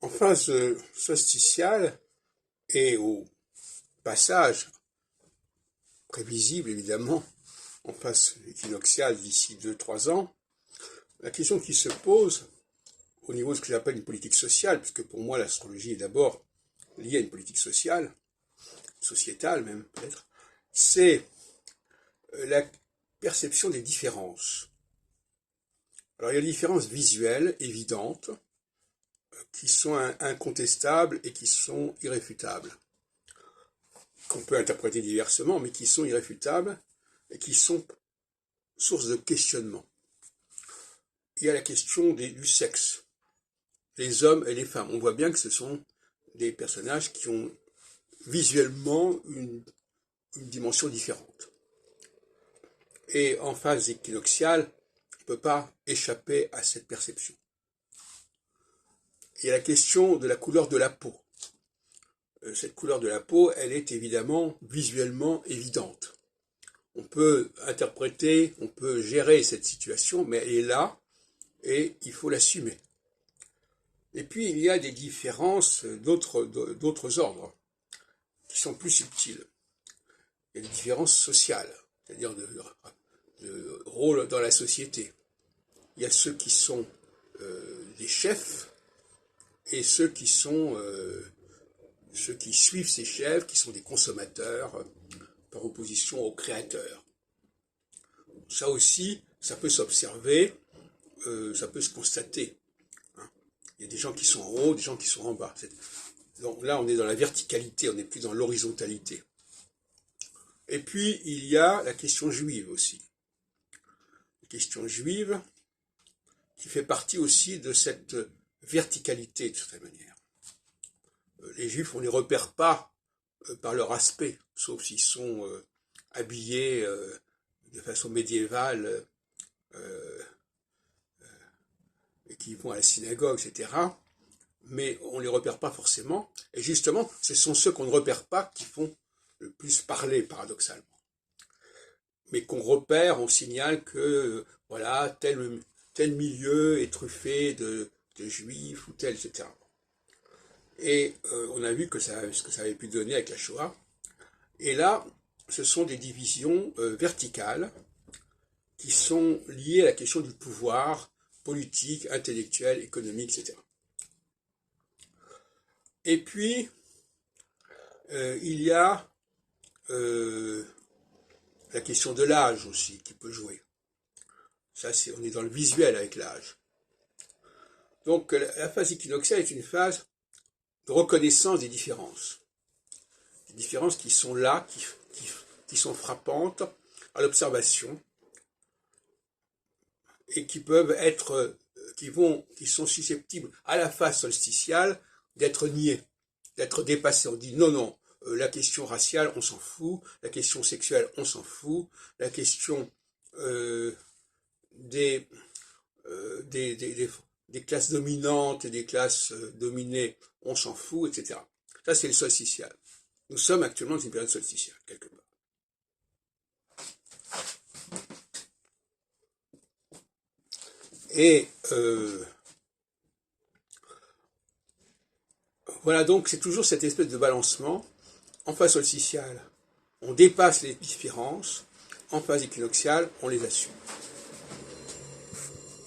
En phase solsticiale et au passage, prévisible évidemment, en phase équinoxiale d'ici 2-3 ans, la question qui se pose au niveau de ce que j'appelle une politique sociale, puisque pour moi l'astrologie est d'abord liée à une politique sociale, sociétale même peut-être, c'est la perception des différences. Alors il y a des différences visuelles évidentes, qui sont incontestables et qui sont irréfutables, qu'on peut interpréter diversement, mais qui sont irréfutables et qui sont source de questionnement. Il y a la question du sexe, les hommes et les femmes. On voit bien que ce sont des personnages qui ont visuellement une dimension différente. Et en phase équinoxiale, on ne peut pas échapper à cette perception. Il y a la question de la couleur de la peau. Cette couleur de la peau, elle est évidemment visuellement évidente. On peut interpréter, on peut gérer cette situation, mais elle est là et il faut l'assumer. Et puis il y a des différences d'autres ordres qui sont plus subtiles. Il y a des différences sociales, c'est-à-dire de rôle dans la société. Il y a ceux qui sont des chefs et ceux qui suivent ces chefs, qui sont des consommateurs, par opposition aux créateurs. Ça aussi, ça peut s'observer, ça peut se constater. Il y a des gens qui sont en haut, des gens qui sont en bas. Donc là, on est dans la verticalité, on n'est plus dans l'horizontalité. Et puis, il y a la question juive aussi. La question juive qui fait partie aussi de cette verticalité, de certaine manière. Les juifs, on ne les repère pas par leur aspect, sauf s'ils sont habillés de façon médiévale et qui vont à la synagogue, etc. Mais on ne les repère pas forcément. Et justement, ce sont ceux qu'on ne repère pas qui font le plus parler, paradoxalement. Mais qu'on repère, on signale que voilà, tel milieu est truffé de juifs ou tel, etc. Et on a vu ce que ça avait pu donner avec la Shoah. Et là, ce sont des divisions verticales qui sont liées à la question du pouvoir politique, intellectuel, économique, etc. Et puis, il y a la question de l'âge aussi qui peut jouer. Ça, on est dans le visuel avec l'âge. Donc, la phase équinoxiale est une phase de reconnaissance des différences. Des différences qui sont là, qui sont frappantes à l'observation et qui peuvent être, qui sont susceptibles à la phase solsticiale d'être niées, d'être dépassées. On dit non, la question raciale, on s'en fout, la question sexuelle, on s'en fout, la question des classes dominantes et des classes dominées, on s'en fout, etc. Ça, c'est le solsticial. Nous sommes actuellement dans une période solsticiale, quelque part. Et voilà, donc c'est toujours cette espèce de balancement. En phase solsticiale, on dépasse les différences. En phase équinoxiale, on les assume.